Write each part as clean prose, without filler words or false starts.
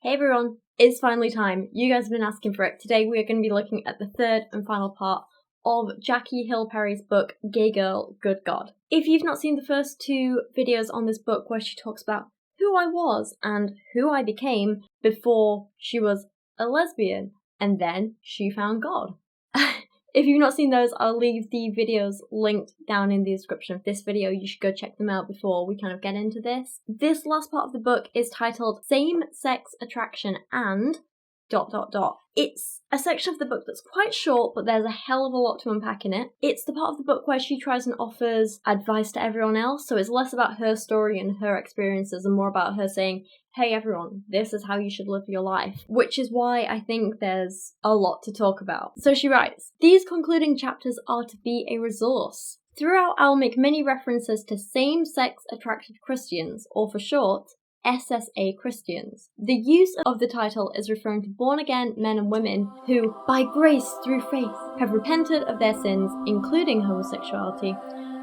Hey everyone, it's finally time. You guys have been asking for it. Today we are going to be looking at the third and final part of Jackie Hill Perry's book, Gay Girl, Good God. If you've not seen the first two videos on this book where she talks about who I was and who I became before she was a lesbian and then she found God. If you've not seen those, I'll leave the videos linked down in the description of this video. You should go check them out before we kind of get into this. This last part of the book is titled Same-Sex Attraction and ... It's a section of the book that's quite short, but there's a hell of a lot to unpack in it. It's the part of the book where she tries and offers advice to everyone else, so it's less about her story and her experiences and more about her saying, hey everyone, this is how you should live your life, which is why I think there's a lot to talk about. So she writes, these concluding chapters are to be a resource. Throughout I'll make many references to same-sex attracted Christians, or for short, SSA Christians. The use of the title is referring to born-again men and women who, by grace through faith, have repented of their sins, including homosexuality,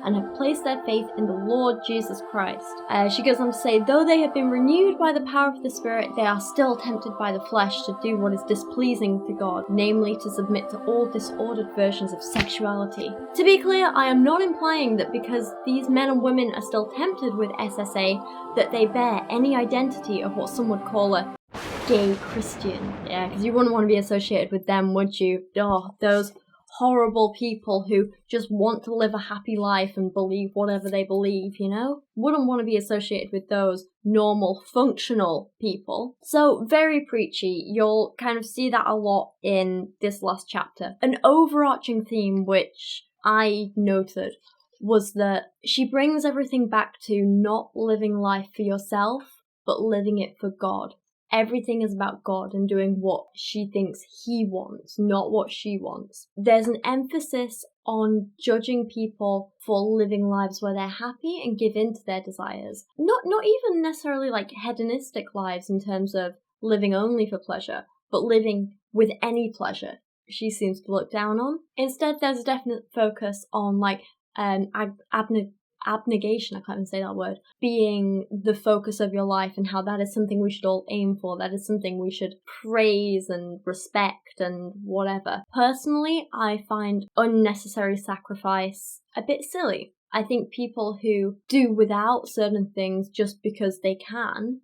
and have placed their faith in the Lord Jesus Christ. She goes on to say, though they have been renewed by the power of the Spirit, they are still tempted by the flesh to do what is displeasing to God, namely to submit to all disordered versions of sexuality. To be clear, I am not implying that because these men and women are still tempted with SSA, that they bear any identity of what some would call a gay Christian. Yeah, because you wouldn't want to be associated with them, would you? Oh, those horrible people who just want to live a happy life and believe whatever they believe, you know? Wouldn't want to be associated with those normal, functional people. So, very preachy. You'll kind of see that a lot in this last chapter. An overarching theme which I noted was that she brings everything back to not living life for yourself, but living it for God. Everything is about God and doing what she thinks he wants, not what she wants. There's an emphasis on judging people for living lives where they're happy and give in to their desires. Not even necessarily like hedonistic lives in terms of living only for pleasure, but living with any pleasure she seems to look down on. Instead, there's a definite focus on like abnegation, I can't even say that word, being the focus of your life and how that is something we should all aim for, that is something we should praise and respect and whatever. Personally, I find unnecessary sacrifice a bit silly. I think people who do without certain things just because they can,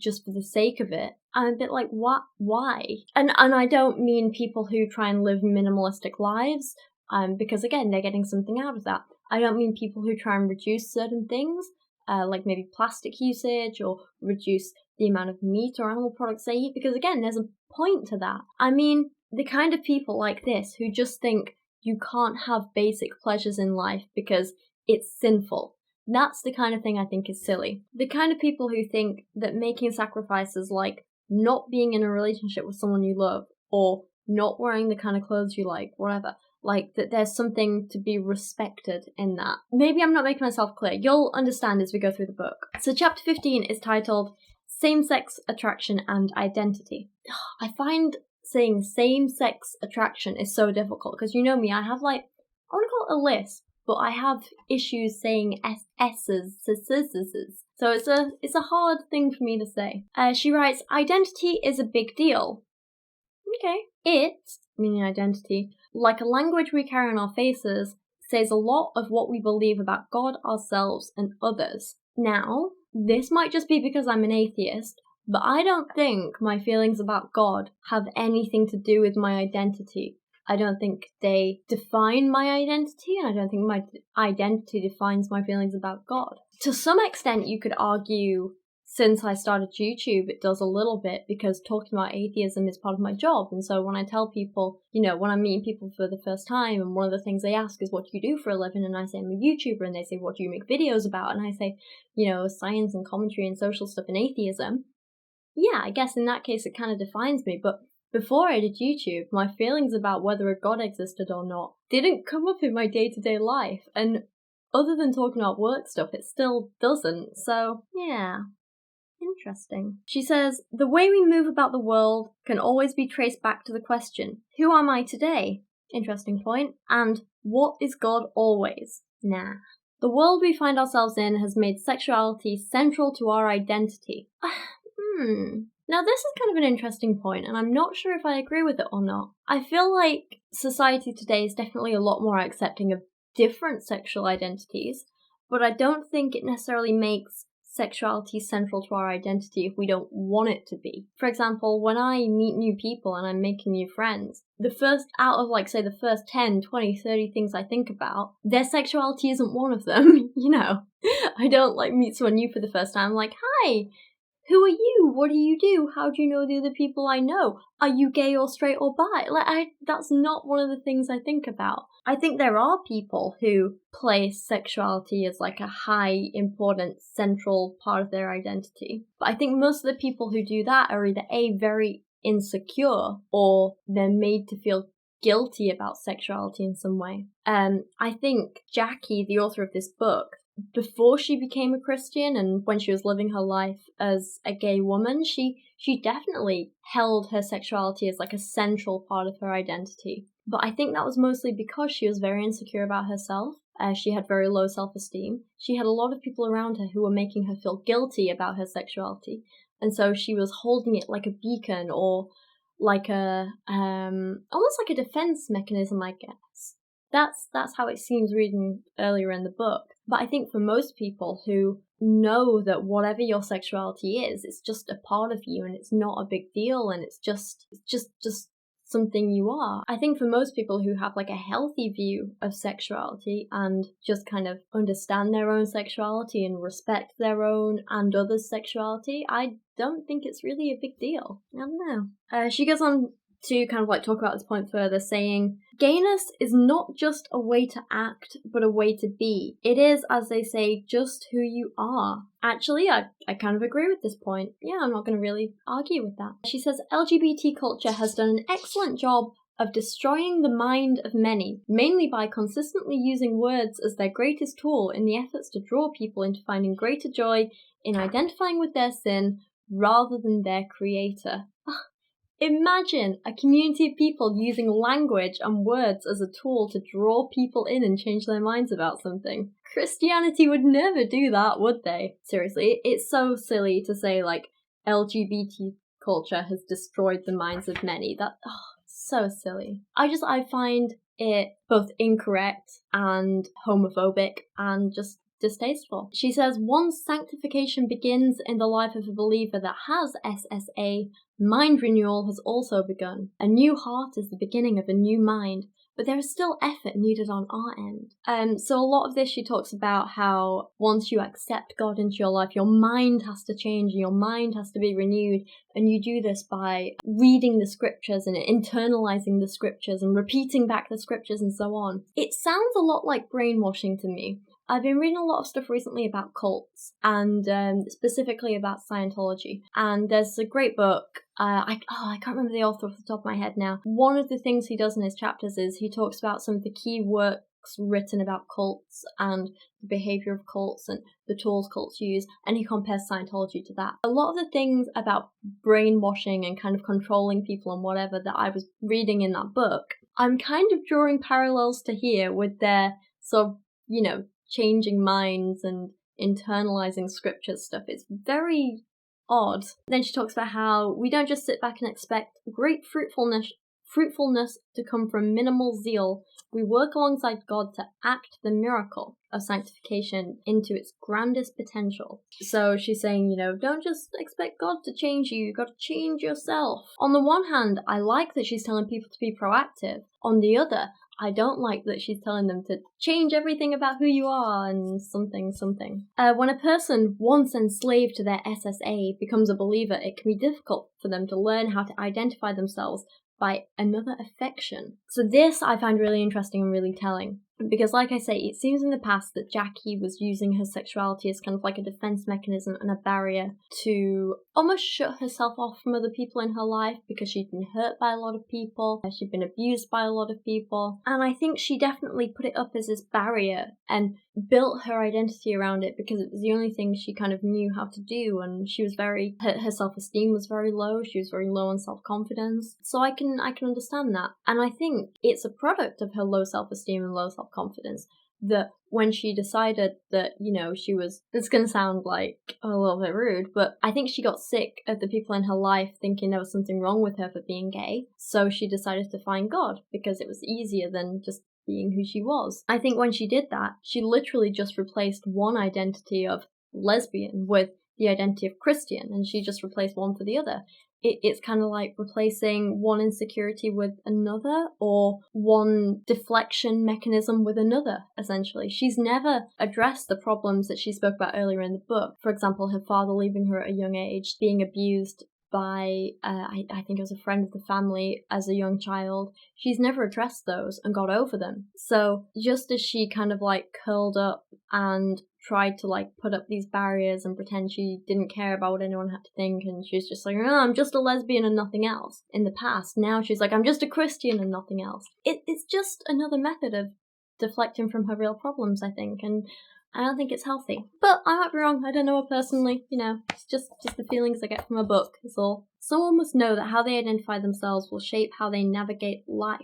just for the sake of it, I'm a bit like, what? Why? And I don't mean people who try and live minimalistic lives, because again, they're getting something out of that. I don't mean people who try and reduce certain things, like maybe plastic usage or reduce the amount of meat or animal products they eat, because again, there's a point to that. I mean, the kind of people like this who just think you can't have basic pleasures in life because it's sinful. That's the kind of thing I think is silly. The kind of people who think that making sacrifices like not being in a relationship with someone you love or not wearing the kind of clothes you like, whatever, like that there's something to be respected in that. Maybe I'm not making myself clear. You'll understand as we go through the book. So chapter 15 is titled Same-Sex Attraction and Identity. I find saying same-sex attraction is so difficult because you know me, I have like, I want to call it a lisp, but I have issues saying S's. So it's a hard thing for me to say. She writes, identity is a big deal. Okay. It, meaning identity, like a language we carry on our faces, says a lot of what we believe about God, ourselves, and others. Now, this might just be because I'm an atheist, but I don't think my feelings about God have anything to do with my identity. I don't think they define my identity, and I don't think my identity defines my feelings about God. To some extent, you could argue since I started YouTube, it does a little bit because talking about atheism is part of my job. And so when I tell people, you know, when I'm meeting people for the first time and one of the things they ask is, what do you do for a living? And I say, I'm a YouTuber. And they say, what do you make videos about? And I say, you know, science and commentary and social stuff and atheism. Yeah, I guess in that case, it kind of defines me. But before I did YouTube, my feelings about whether a God existed or not didn't come up in my day-to-day life. And other than talking about work stuff, it still doesn't. So, yeah. Interesting. She says, the way we move about the world can always be traced back to the question, who am I today? Interesting point. And what is God always? Nah. The world we find ourselves in has made sexuality central to our identity. Now, this is kind of an interesting point, and I'm not sure if I agree with it or not. I feel like society today is definitely a lot more accepting of different sexual identities, but I don't think it necessarily makes sexuality central to our identity if we don't want it to be. For example, when I meet new people and I'm making new friends, the first out of like say the first 10, 20, 30 things I think about, their sexuality isn't one of them, you know. I don't like meet someone new for the first time like, "Hi, who are you? What do you do? How do you know the other people I know? Are you gay or straight or bi?" That's not one of the things I think about. I think there are people who place sexuality as like a high, important, central part of their identity. But I think most of the people who do that are either A, very insecure, or they're made to feel guilty about sexuality in some way. I think Jackie, the author of this book, before she became a Christian and when she was living her life as a gay woman, she definitely held her sexuality as like a central part of her identity. But I think that was mostly because she was very insecure about herself. She had very low self-esteem. She had a lot of people around her who were making her feel guilty about her sexuality. And so she was holding it like a beacon or like a, almost like a defense mechanism, I guess. That's how it seems reading earlier in the book. But I think for most people who know that whatever your sexuality is, it's just a part of you and it's not a big deal and it's just something you are. I think for most people who have like a healthy view of sexuality and just kind of understand their own sexuality and respect their own and others' sexuality, I don't think it's really a big deal. I don't know. She goes on to kind of like talk about this point further, saying, "Gayness is not just a way to act, but a way to be. It is, as they say, just who you are." Actually, I kind of agree with this point. Yeah, I'm not going to really argue with that. She says, "LGBT culture has done an excellent job of destroying the mind of many, mainly by consistently using words as their greatest tool in the efforts to draw people into finding greater joy in identifying with their sin rather than their creator." Imagine a community of people using language and words as a tool to draw people in and change their minds about something. Christianity would never do that, would they? Seriously, it's so silly to say, like, LGBT culture has destroyed the minds of many. So silly. I find it both incorrect and homophobic and just distasteful. She says, "Once sanctification begins in the life of a believer that has SSA, mind renewal has also begun. A new heart is the beginning of a new mind, but there is still effort needed on our end." So a lot of this she talks about how once you accept God into your life, your mind has to change and your mind has to be renewed, and you do this by reading the scriptures and internalizing the scriptures and repeating back the scriptures and so on. It sounds a lot like brainwashing to me. I've been reading a lot of stuff recently about cults and specifically about Scientology. And there's a great book. I can't remember the author off the top of my head now. One of the things he does in his chapters is he talks about some of the key works written about cults and the behavior of cults and the tools cults use, and he compares Scientology to that. A lot of the things about brainwashing and kind of controlling people and whatever that I was reading in that book, I'm kind of drawing parallels to here with their sort of, changing minds and internalizing scripture stuff. It's very odd. Then she talks about how we don't just sit back and expect great fruitfulness to come from minimal zeal. We work alongside God to act the miracle of sanctification into its grandest potential. So she's saying, don't just expect God to change you. You've got to change yourself. On the one hand, I like that she's telling people to be proactive. On the other, I don't like that she's telling them to change everything about who you are and something. When a person once enslaved to their SSA becomes a believer, it can be difficult for them to learn how to identify themselves by another affection. So this I find really interesting and really telling. Because like I say, it seems in the past that Jackie was using her sexuality as kind of like a defense mechanism and a barrier to almost shut herself off from other people in her life because she'd been hurt by a lot of people, she'd been abused by a lot of people. And I think she definitely put it up as this barrier and built her identity around it because it was the only thing she kind of knew how to do, and she was her self-esteem was very low, she was very low on self-confidence. So I can understand that. And I think it's a product of her low self-esteem and low self-confidence that when she decided that, she was, this is going to sound like a little bit rude, but I think she got sick of the people in her life thinking there was something wrong with her for being gay, so she decided to find God, because it was easier than just being who she was. I think when she did that, she literally just replaced one identity of lesbian with the identity of Christian, and she just replaced one for the other. It's kind of like replacing one insecurity with another, or one deflection mechanism with another, essentially. She's never addressed the problems that she spoke about earlier in the book. For example, her father leaving her at a young age, being abused by, I think it was a friend of the family as a young child. She's never addressed those and got over them. So just as she kind of like curled up and tried to like put up these barriers and pretend she didn't care about what anyone had to think, and she was just like, oh, I'm just a lesbian and nothing else in the past, now she's like, I'm just a Christian and nothing else. It's just another method of deflecting from her real problems, I think, and I don't think it's healthy. But I might be wrong, I don't know her personally, it's just the feelings I get from a book, is all. Someone must know that how they identify themselves will shape how they navigate life.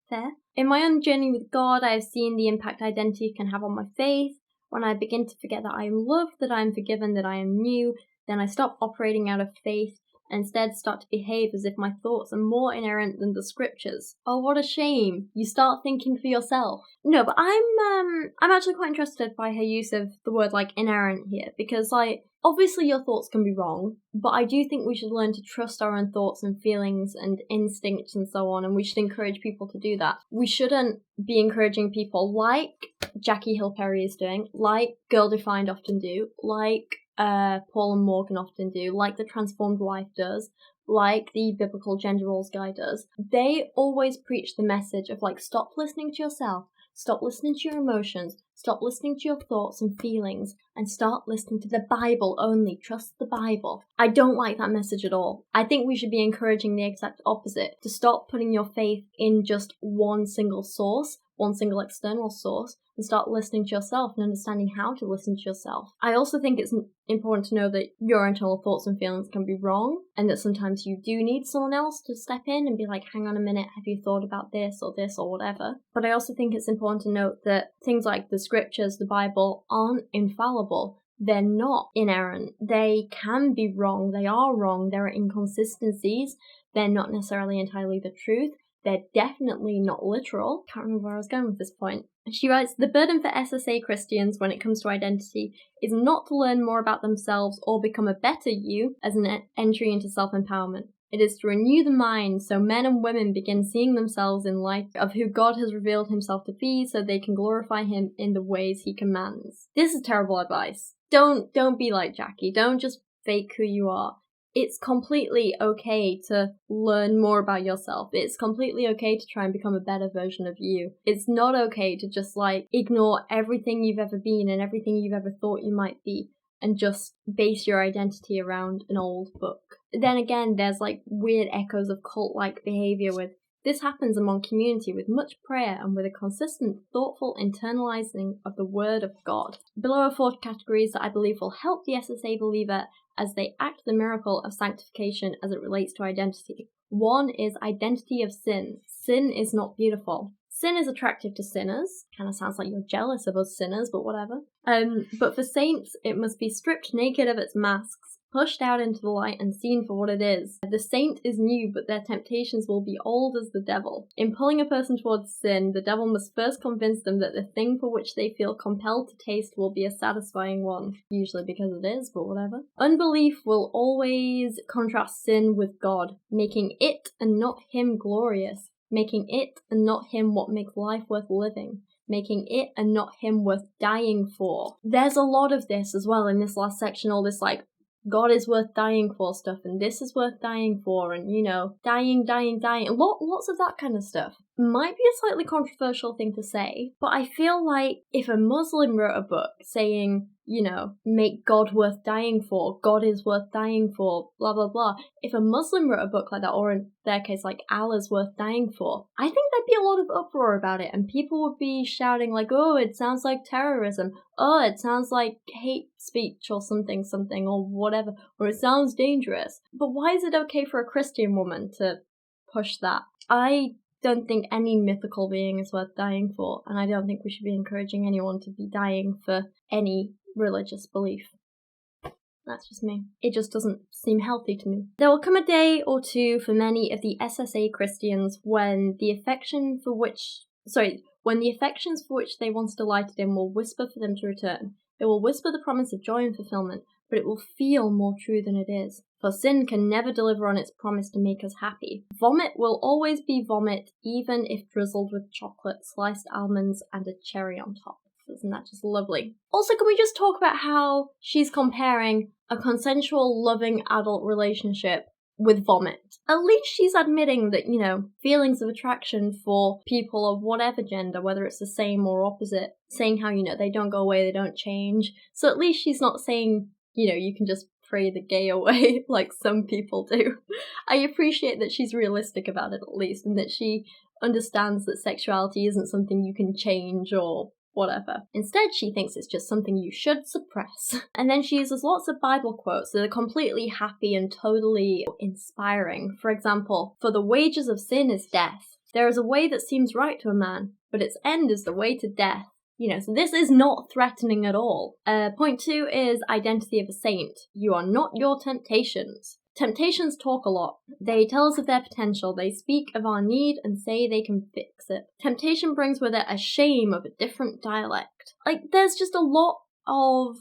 Fair? In my own journey with God, I have seen the impact identity can have on my faith. When I begin to forget that I am loved, that I am forgiven, that I am new, then I stop operating out of faith and instead start to behave as if my thoughts are more inerrant than the scriptures. Oh, what a shame. You start thinking for yourself. No, but I'm actually quite interested by her use of the word, like, inerrant here, because, like, obviously your thoughts can be wrong, but I do think we should learn to trust our own thoughts and feelings and instincts and so on, and we should encourage people to do that. We shouldn't be encouraging people like Jackie Hill Perry is doing, like Girl Defined often do, like Paul and Morgan often do, like the Transformed Wife does, like the Biblical Gender Roles Guy does. They always preach the message of, like, stop listening to yourself, stop listening to your emotions, stop listening to your thoughts and feelings, and start listening to the Bible only. Trust the Bible. I don't like that message at all. I think we should be encouraging the exact opposite, to stop putting your faith in just one single source, one single external source, and start listening to yourself and understanding how to listen to yourself. I also think it's important to know that your internal thoughts and feelings can be wrong, and that sometimes you do need someone else to step in and be like, hang on a minute, have you thought about this or whatever? But I also think it's important to note that things like the scriptures, the Bible, aren't infallible. They're not inerrant. They can be wrong. They are wrong. There are inconsistencies. They're not necessarily entirely the truth. They're definitely not literal. Can't remember where I was going with this point. She writes, the burden for SSA Christians when it comes to identity is not to learn more about themselves or become a better you as an entry into self-empowerment. It is to renew the mind so men and women begin seeing themselves in light of who God has revealed himself to be, so they can glorify him in the ways he commands. This is terrible advice. Don't be like Jackie. Don't just fake who you are. It's completely okay to learn more about yourself. It's completely okay to try and become a better version of you. It's not okay to just, like, ignore everything you've ever been and everything you've ever thought you might be and just base your identity around an old book. Then again, there's, like, weird echoes of cult-like behavior with this happens among community with much prayer and with a consistent, thoughtful internalizing of the Word of God. Below are 4 categories that I believe will help the SSA believer as they act the miracle of sanctification as it relates to identity. 1 is identity of sin. Sin is not beautiful. Sin is attractive to sinners. Kind of sounds like you're jealous of us sinners, but whatever. But for saints, it must be stripped naked of its masks, pushed out into the light and seen for what it is. The saint is new, but their temptations will be old as the devil. In pulling a person towards sin, the devil must first convince them that the thing for which they feel compelled to taste will be a satisfying one. Usually because it is, but whatever. Unbelief will always contrast sin with God, making it and not him glorious, making it and not him what makes life worth living, making it and not him worth dying for. There's a lot of this as well in this last section, all this, like, God is worth dying for stuff, and this is worth dying for, and, dying, lots of that kind of stuff. Might be a slightly controversial thing to say, but I feel like if a Muslim wrote a book saying, make God worth dying for, God is worth dying for, blah, blah, blah. If a Muslim wrote a book like that, or in their case, like, Allah's worth dying for, I think there'd be a lot of uproar about it, and people would be shouting like, oh, it sounds like terrorism, oh, it sounds like hate speech or something, or whatever, or it sounds dangerous. But why is it okay for a Christian woman to push that? I don't think any mythical being is worth dying for, and I don't think we should be encouraging anyone to be dying for any religious belief. That's just me. It just doesn't seem healthy to me. There will come a day or two for many of the SSA Christians when the affections for which they once delighted in will whisper for them to return. It will whisper the promise of joy and fulfillment, but it will feel more true than it is. For sin can never deliver on its promise to make us happy. Vomit will always be vomit, even if drizzled with chocolate, sliced almonds, and a cherry on top. Isn't that just lovely? Also, can we just talk about how she's comparing a consensual, loving adult relationship with vomit? At least she's admitting that, feelings of attraction for people of whatever gender, whether it's the same or opposite, saying how, they don't go away, they don't change. So at least she's not saying, you can just pray the gay away like some people do. I appreciate that she's realistic about it, at least, and that she understands that sexuality isn't something you can change or whatever. Instead, she thinks it's just something you should suppress. And then she uses lots of Bible quotes that are completely happy and totally inspiring. For example, "For the wages of sin is death. There is a way that seems right to a man, but its end is the way to death." So this is not threatening at all. Point 2 is identity of a saint. You are not your temptations. Temptations talk a lot. They tell us of their potential. They speak of our need and say they can fix it. Temptation brings with it a shame of a different dialect. There's just a lot of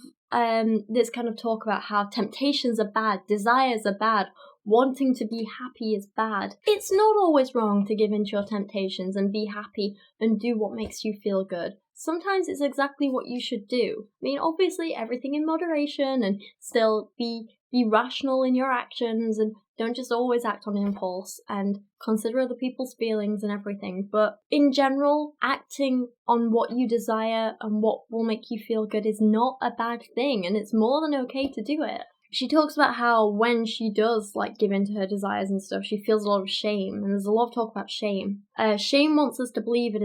this kind of talk about how temptations are bad, desires are bad, wanting to be happy is bad. It's not always wrong to give in to your temptations and be happy and do what makes you feel good. Sometimes it's exactly what you should do. Obviously everything in moderation, and still be rational in your actions, and don't just always act on impulse, and consider other people's feelings and everything. But in general, acting on what you desire and what will make you feel good is not a bad thing, and it's more than okay to do it. She talks about how when she does give in to her desires and stuff, she feels a lot of shame, and there's a lot of talk about shame. Shame wants us to believe it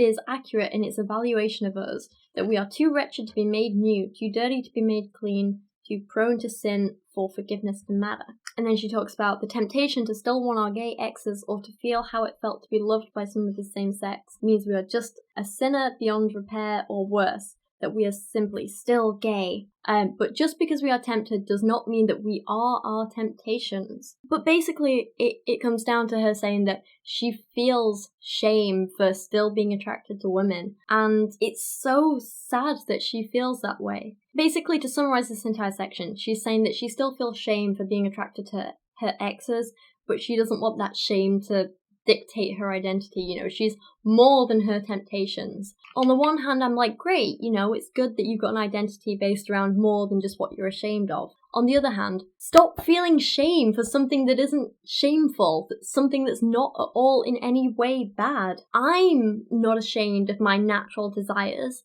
is accurate in its evaluation of us, that we are too wretched to be made new, too dirty to be made clean, too prone to sin for forgiveness to matter. And then she talks about the temptation to still want our gay exes or to feel how it felt to be loved by someone of the same sex means we are just a sinner beyond repair, or worse, that we are simply still gay. But just because we are tempted does not mean that we are our temptations. But basically, it comes down to her saying that she feels shame for still being attracted to women. And it's so sad that she feels that way. Basically, to summarize this entire section, she's saying that she still feels shame for being attracted to her exes, but she doesn't want that shame to dictate her identity. She's more than her temptations. On the one hand, I'm like, great, it's good that you've got an identity based around more than just what you're ashamed of. On the other hand, stop feeling shame for something that isn't shameful, something that's not at all in any way bad. I'm not ashamed of my natural desires.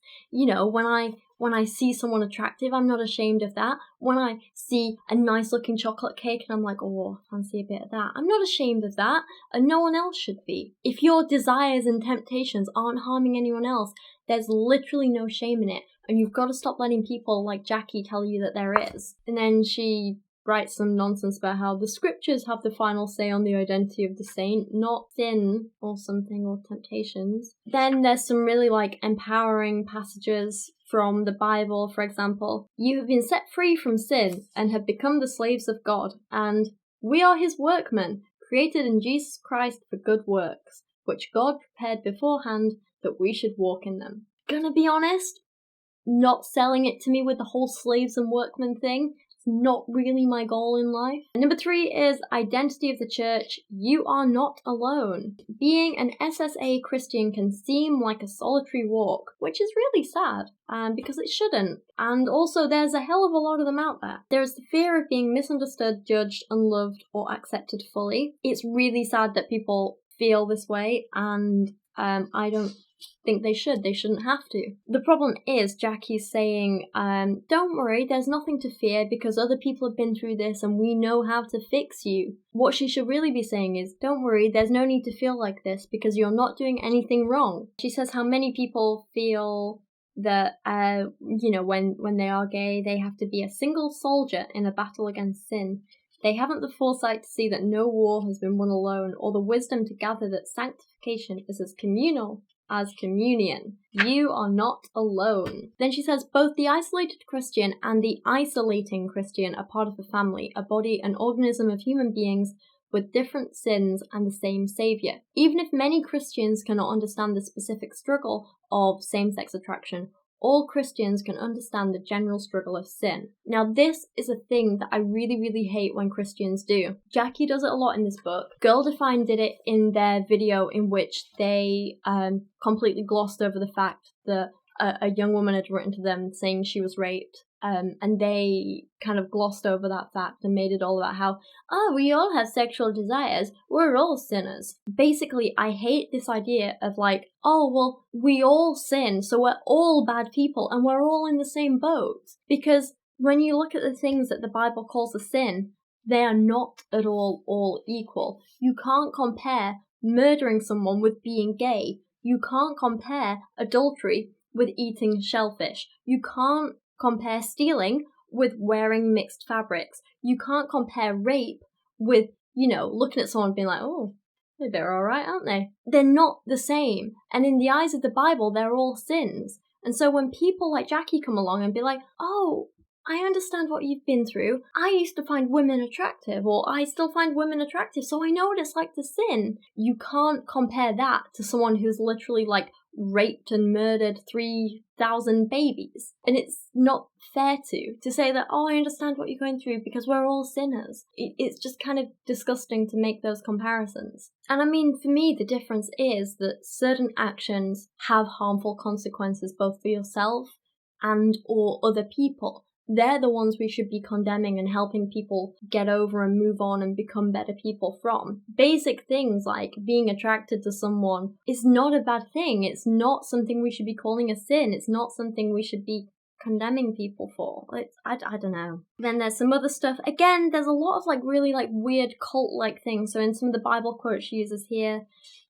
When I see someone attractive, I'm not ashamed of that. When I see a nice looking chocolate cake and I'm like, oh, I fancy a bit of that, I'm not ashamed of that, and no one else should be. If your desires and temptations aren't harming anyone else, there's literally no shame in it, and you've got to stop letting people like Jackie tell you that there is. And then she writes some nonsense about how the scriptures have the final say on the identity of the saint, not sin or something, or temptations. Then there's some really empowering passages from the Bible. For example, "You have been set free from sin and have become the slaves of God, and we are his workmen, created in Jesus Christ for good works, which God prepared beforehand that we should walk in them." Gonna be honest, not selling it to me with the whole slaves and workmen thing. Not really my goal in life. Number 3 is identity of the church. You are not alone. Being an SSA Christian can seem like a solitary walk, which is really sad, because it shouldn't. And also, there's a hell of a lot of them out there. There is the fear of being misunderstood, judged, unloved, or accepted fully. It's really sad that people feel this way, and I don't think they should. They shouldn't have to. The problem is Jackie's saying, don't worry, there's nothing to fear because other people have been through this and we know how to fix you. What she should really be saying is, don't worry, there's no need to feel like this because you're not doing anything wrong. She says how many people feel that, when they are gay, they have to be a single soldier in a battle against sin. They haven't the foresight to see that no war has been won alone, or the wisdom to gather that sanctification is as communal as communion. You are not alone. Then she says, both the isolated Christian and the isolating Christian are part of the family, a body, an organism of human beings with different sins and the same saviour. Even if many Christians cannot understand the specific struggle of same-sex attraction, all Christians can understand the general struggle of sin. Now, this is a thing that I really, really hate when Christians do. Jackie does it a lot in this book. Girl Defined did it in their video in which they completely glossed over the fact that a young woman had written to them saying she was raped. And they kind of glossed over that fact and made it all about how, we all have sexual desires, we're all sinners. Basically, I hate this idea of like, we all sin, so we're all bad people and we're all in the same boat. Because when you look at the things that the Bible calls a sin, they are not at all equal. You can't compare murdering someone with being gay. You can't compare adultery with eating shellfish. You can't compare stealing with wearing mixed fabrics. You can't compare rape with, looking at someone and being like, they're alright, aren't they? They're not the same. And in the eyes of the Bible, they're all sins. And so when people like Jackie come along and be like, I understand what you've been through. I used to find women attractive, or I still find women attractive, so I know what it's like to sin. You can't compare that to someone who's literally like raped and murdered 3,000 babies. And it's not fair to say that, I understand what you're going through because we're all sinners. It's just kind of disgusting to make those comparisons. And I mean, for me, the difference is that certain actions have harmful consequences both for yourself and or other people. They're the ones we should be condemning and helping people get over and move on and become better people from. Basic things like being attracted to someone is not a bad thing. It's not something we should be calling a sin. It's not something we should be condemning people for. I don't know. Then there's some other stuff. Again, there's a lot of really weird cult-like things. So in some of the Bible quotes she uses here,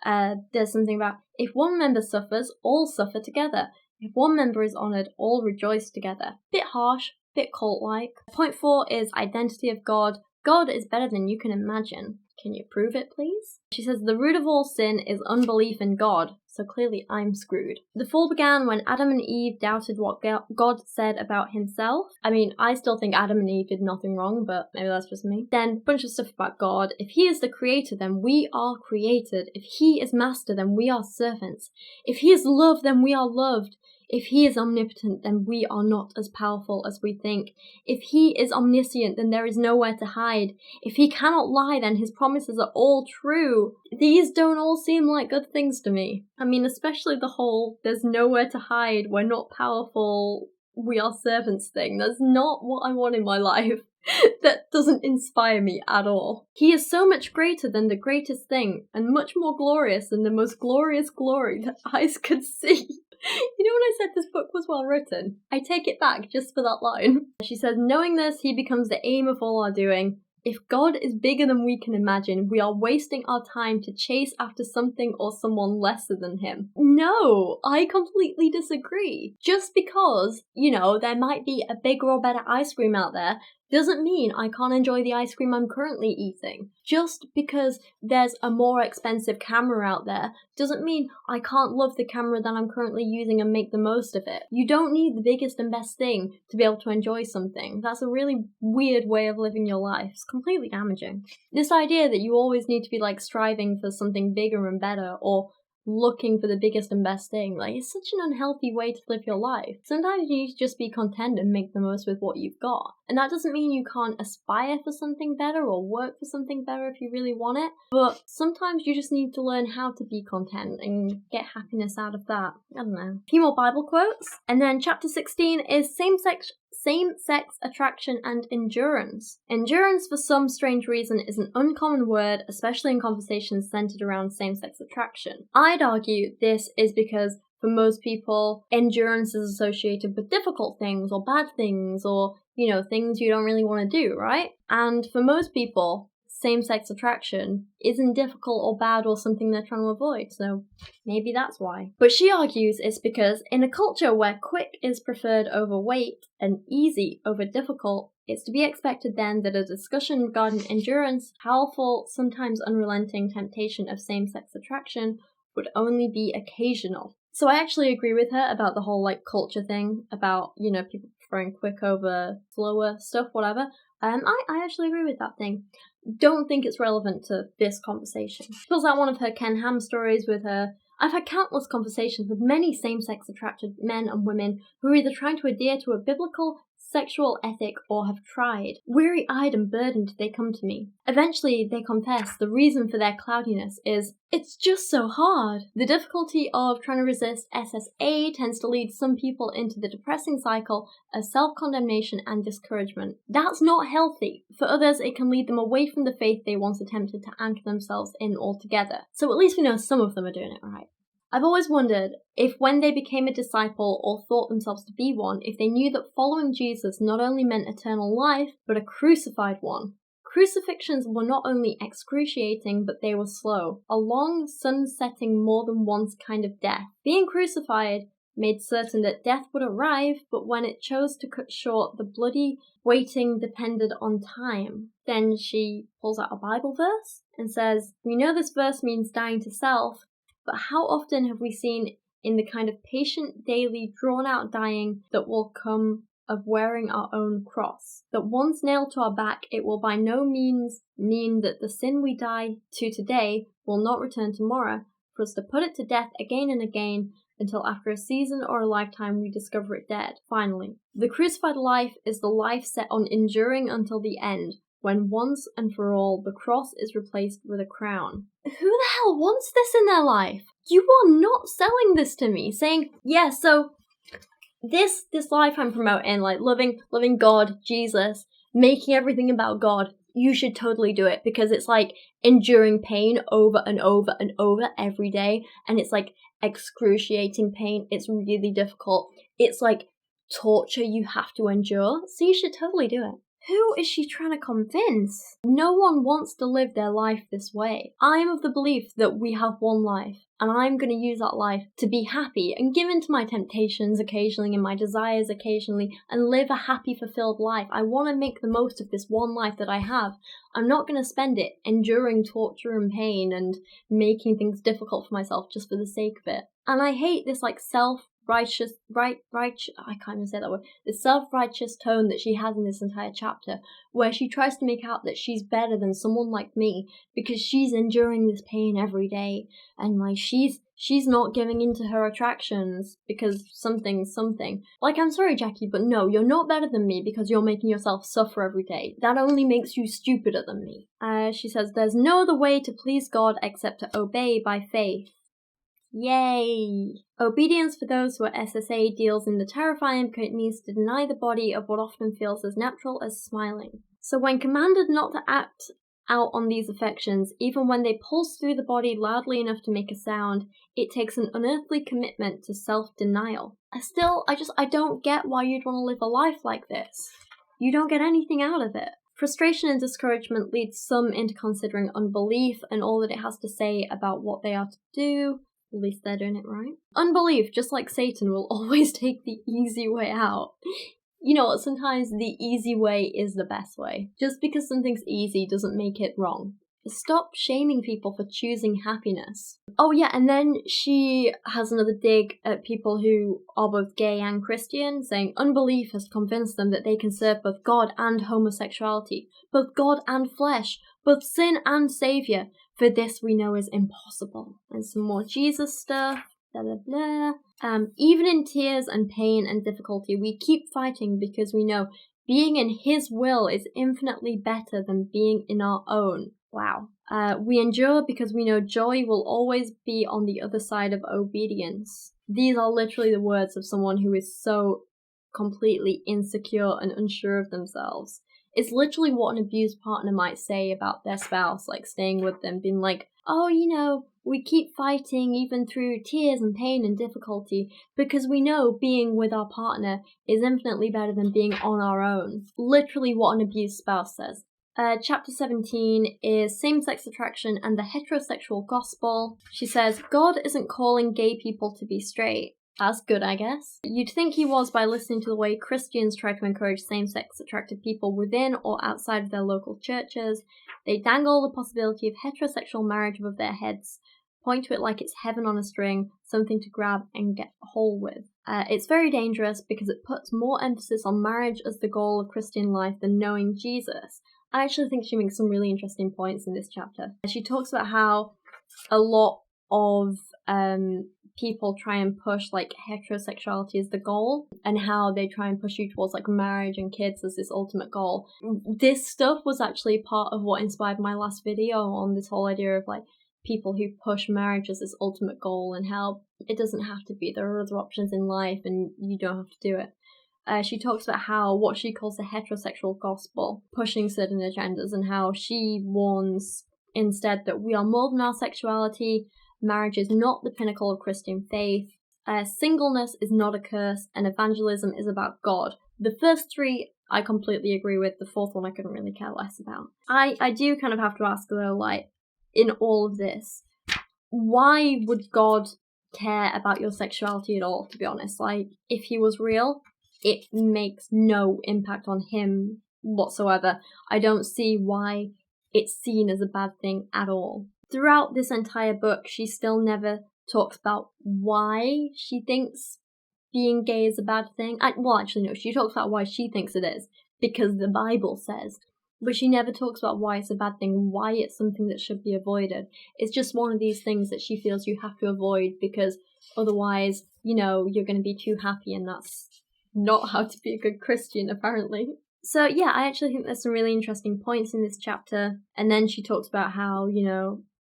there's something about, if one member suffers, all suffer together. If one member is honoured, all rejoice together. Bit harsh. Bit cult-like. Point 4 is identity of God. God is better than you can imagine. Can you prove it, please? She says, the root of all sin is unbelief in God, so clearly I'm screwed. The fall began when Adam and Eve doubted what God said about himself. I mean, I still think Adam and Eve did nothing wrong, but maybe that's just me. Then, a bunch of stuff about God. If he is the creator, then we are created. If he is master, then we are servants. If he is love, then we are loved. If he is omnipotent, then we are not as powerful as we think. If he is omniscient, then there is nowhere to hide. If he cannot lie, then his promises are all true. These don't all seem like good things to me. I mean, especially the whole, there's nowhere to hide, we're not powerful, we are servants thing. That's not what I want in my life. That doesn't inspire me at all. He is so much greater than the greatest thing, and much more glorious than the most glorious glory that eyes could see. You know when I said this book was well written? I take it back just for that line. She says, knowing this, he becomes the aim of all our doing. If God is bigger than we can imagine, we are wasting our time to chase after something or someone lesser than him. No, I completely disagree. Just because, there might be a bigger or better ice cream out there doesn't mean I can't enjoy the ice cream I'm currently eating. Just because there's a more expensive camera out there doesn't mean I can't love the camera that I'm currently using and make the most of it. You don't need the biggest and best thing to be able to enjoy something. That's a really weird way of living your life. It's completely damaging. This idea that you always need to be striving for something bigger and better, or looking for the biggest and best thing, it's such an unhealthy way to live your life. Sometimes you need to just be content and make the most with what you've got. And that doesn't mean you can't aspire for something better or work for something better if you really want it, but sometimes you just need to learn how to be content and get happiness out of that. I don't know. A few more Bible quotes. And then chapter 16 is same-sex attraction and endurance. Endurance, for some strange reason, is an uncommon word, especially in conversations centered around same-sex attraction. I'd argue this is because for most people, endurance is associated with difficult things or bad things or, things you don't really want to do, right? And for most people, same-sex attraction isn't difficult or bad or something they're trying to avoid, so maybe that's why. But she argues it's because in a culture where quick is preferred over wait and easy over difficult, It's to be expected then that a discussion regarding endurance, powerful, sometimes unrelenting temptation of same-sex attraction would only be occasional. So I actually agree with her about the whole, like, culture thing, about, you know, people preferring quick over slower stuff, whatever. I actually agree with that thing. Don't think it's relevant to this conversation. She pulls out one of her Ken Ham stories with her. I've had countless conversations with many same-sex attracted men and women who are either trying to adhere to a biblical sexual ethic or have tried. Weary-eyed and burdened, they come to me. Eventually, they confess the reason for their cloudiness is, it's just so hard. The difficulty of trying to resist SSA tends to lead some people into the depressing cycle of self-condemnation and discouragement. That's not healthy. For others, it can lead them away from the faith they once attempted to anchor themselves in altogether. So at least we know some of them are doing it right. I've always wondered if when they became a disciple or thought themselves to be one, if they knew that following Jesus not only meant eternal life, but a crucified one. Crucifixions were not only excruciating, but they were slow. A long, sun-setting more than once kind of death. Being crucified made certain that death would arrive, but when it chose to cut short, the bloody waiting depended on time. Then she pulls out a Bible verse and says, we know this verse means dying to self, but how often have we seen in the kind of patient, daily, drawn-out dying that will come of wearing our own cross? That once nailed to our back, it will by no means mean that the sin we die to today will not return tomorrow, for us to put it to death again and again, until after a season or a lifetime we discover it dead. Finally, the crucified life is the life set on enduring until the end, when once and for all the cross is replaced with a crown. Who the hell wants this in their life? You are not selling this to me, saying, yeah, so this life I'm promoting, like loving God, Jesus, making everything about God, you should totally do it, because it's like enduring pain over and over and over every day, and it's like excruciating pain. It's really difficult. It's like torture you have to endure, so you should totally do it. Who is she trying to convince? No one wants to live their life this way. I'm of the belief that we have one life, and I'm going to use that life to be happy and give in to my temptations occasionally and my desires occasionally and live a happy, fulfilled life. I want to make the most of this one life that I have. I'm not going to spend it enduring torture and pain and making things difficult for myself just for the sake of it. And I hate this like I can't even say that word, the self-righteous tone that she has in this entire chapter, where she tries to make out that she's better than someone like me because she's enduring this pain every day, and like she's not giving in to her attractions because something. Like, I'm sorry, Jackie, but no, you're not better than me because you're making yourself suffer every day. That only makes you stupider than me. She says, there's no other way to please God except to obey by faith. Yay! Obedience for those who are SSA deals in the terrifying because it means to deny the body of what often feels as natural as smiling. So when commanded not to act out on these affections, even when they pulse through the body loudly enough to make a sound, it takes an unearthly commitment to self-denial. I don't get why you'd want to live a life like this. You don't get anything out of it. Frustration and discouragement leads some into considering unbelief and all that it has to say about what they are to do. At least they're doing it right. Unbelief, just like Satan, will always take the easy way out. You know what, sometimes the easy way is the best way. Just because something's easy doesn't make it wrong. Stop shaming people for choosing happiness. Oh yeah, and then she has another dig at people who are both gay and Christian, saying unbelief has convinced them that they can serve both God and homosexuality, both God and flesh, both sin and saviour. For this we know is impossible. And some more Jesus stuff. Blah, blah, blah. Even in tears and pain and difficulty, we keep fighting because we know being in His will is infinitely better than being in our own. Wow. We endure because we know joy will always be on the other side of obedience. These are literally the words of someone who is so completely insecure and unsure of themselves. It's literally what an abused partner might say about their spouse, like staying with them, being like, oh, you know, we keep fighting even through tears and pain and difficulty because we know being with our partner is infinitely better than being on our own. Literally what an abused spouse says. Chapter 17 is same-sex attraction and the heterosexual gospel. She says, God isn't calling gay people to be straight. That's good, I guess. You'd think he was by listening to the way Christians try to encourage same-sex attracted people within or outside of their local churches. They dangle the possibility of heterosexual marriage above their heads, point to it like it's heaven on a string, something to grab and get a hole with. It's very dangerous because it puts more emphasis on marriage as the goal of Christian life than knowing Jesus. I actually think she makes some really interesting points in this chapter. She talks about how a lot of people try and push like heterosexuality as the goal, and how they try and push you towards like marriage and kids as this ultimate goal. This stuff was actually part of what inspired my last video on this whole idea of like people who push marriage as this ultimate goal and how it doesn't have to be. There are other options in life and you don't have to do it. She talks about how what she calls the heterosexual gospel pushing certain agendas, and how she warns instead that we are more than our sexuality. Marriage is not the pinnacle of Christian faith. Singleness is not a curse, and evangelism is about God. The first three I completely agree with. The fourth one I couldn't really care less about. I do kind of have to ask though, like, in all of this, why would God care about your sexuality at all, to be honest? Like, if he was real, it makes no impact on him whatsoever. I don't see why it's seen as a bad thing at all. Throughout this entire book, she still never talks about why she thinks being gay is a bad thing. She talks about why she thinks it is, because the Bible says. But she never talks about why it's a bad thing, why it's something that should be avoided. It's just one of these things that she feels you have to avoid because otherwise, you're going to be too happy, and that's not how to be a good Christian, apparently. So yeah, I actually think there's some really interesting points in this chapter. And then she talks about how,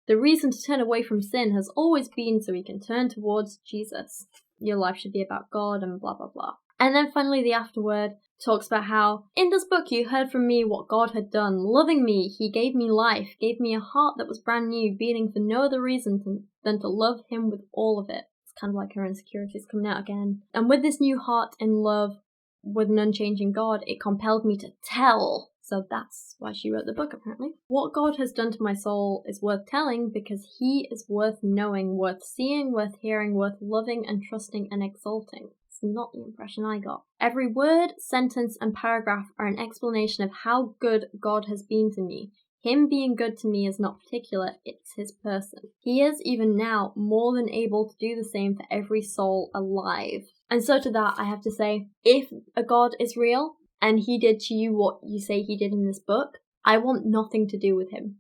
the reason to turn away from sin has always been so we can turn towards Jesus. Your life should be about God and blah, blah, blah. And then finally the afterword talks about how, in this book you heard from me what God had done. Loving me, he gave me life, gave me a heart that was brand new, beating for no other reason than to love him with all of it. It's kind of like her insecurities coming out again. And with this new heart in love, with an unchanging God, it compelled me to tell. So that's why she wrote the book, apparently. What God has done to my soul is worth telling because he is worth knowing, worth seeing, worth hearing, worth loving and trusting and exalting. It's not the impression I got. Every word, sentence, and paragraph are an explanation of how good God has been to me. Him being good to me is not particular, it's his person. He is, even now, more than able to do the same for every soul alive. And so to that, I have to say, if a God is real, and he did to you what you say he did in this book, I want nothing to do with him.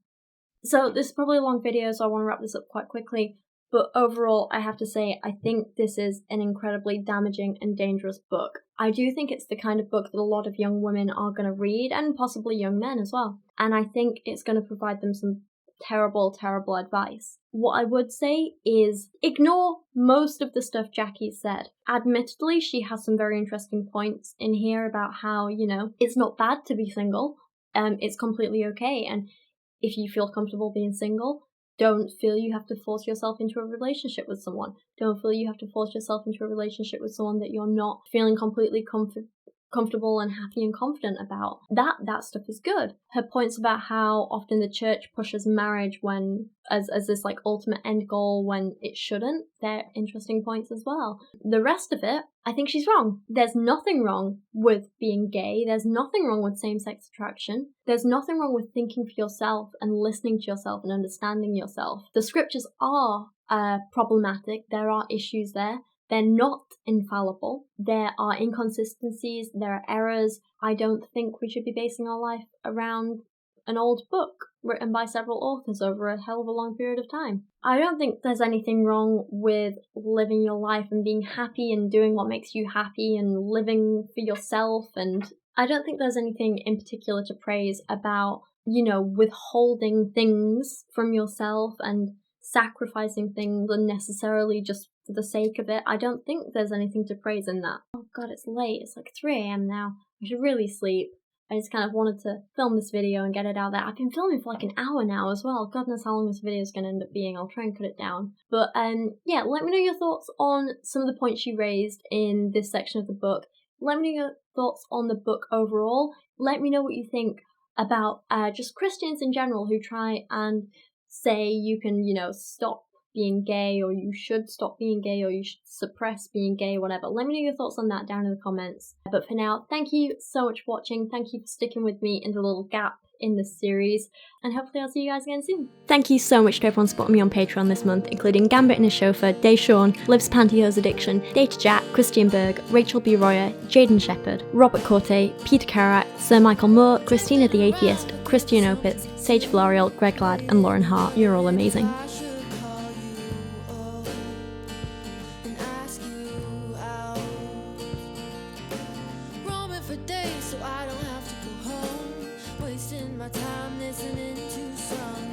So this is probably a long video, so I want to wrap this up quite quickly. But overall, I have to say, I think this is an incredibly damaging and dangerous book. I do think it's the kind of book that a lot of young women are going to read, and possibly young men as well. And I think it's going to provide them some terrible, terrible advice. What I would say is ignore most of the stuff Jackie said. Admittedly, she has some very interesting points in here about how, it's not bad to be single. It's completely okay. And if you feel comfortable being single, don't feel you have to force yourself into a relationship with someone. Don't feel you have to force yourself into a relationship with someone that you're not feeling completely comfortable and happy and confident about. That stuff is good. Her points about how often the church pushes marriage as this like ultimate end goal when it shouldn't, they're interesting points as well. The rest of it, I think she's wrong. There's nothing wrong with being gay. There's nothing wrong with same-sex attraction. There's nothing wrong with thinking for yourself and listening to yourself and understanding yourself. The scriptures are problematic. There are issues there. They're not infallible. There are inconsistencies, there are errors. I don't think we should be basing our life around an old book written by several authors over a hell of a long period of time. I don't think there's anything wrong with living your life and being happy and doing what makes you happy and living for yourself, and I don't think there's anything in particular to praise about, withholding things from yourself and sacrificing things unnecessarily just for the sake of it. I don't think there's anything to praise in that. Oh god, it's late. It's like 3 a.m. now. I should really sleep. I just kind of wanted to film this video and get it out there. I've been filming for like an hour now as well. God knows how long this video is going to end up being. I'll try and cut it down. But yeah, let me know your thoughts on some of the points she raised in this section of the book. Let me know your thoughts on the book overall. Let me know what you think about just Christians in general who try and say you can, stop being gay, or you should stop being gay, or you should suppress being gay, whatever. Let me know your thoughts on that down in the comments. But for now, thank you so much for watching. Thank you for sticking with me in the little gap in this series, and hopefully I'll see you guys again soon. Thank you so much to everyone supporting me on Patreon this month, including Gambit and his chauffeur, Deshauwn, Liv's Pantyhose Addiction, Data Jack, Christian Berg, Rachel B. Royer, Jadeon Sheppard, Robert Korte, Peter Kyrouac, Sir Michael Moore, Christina the Atheist, Christian Opitz, Sage Villarreal, Greg Ladd, and Loren Hart. You're all amazing. So I don't have to go home, wasting my time listening to some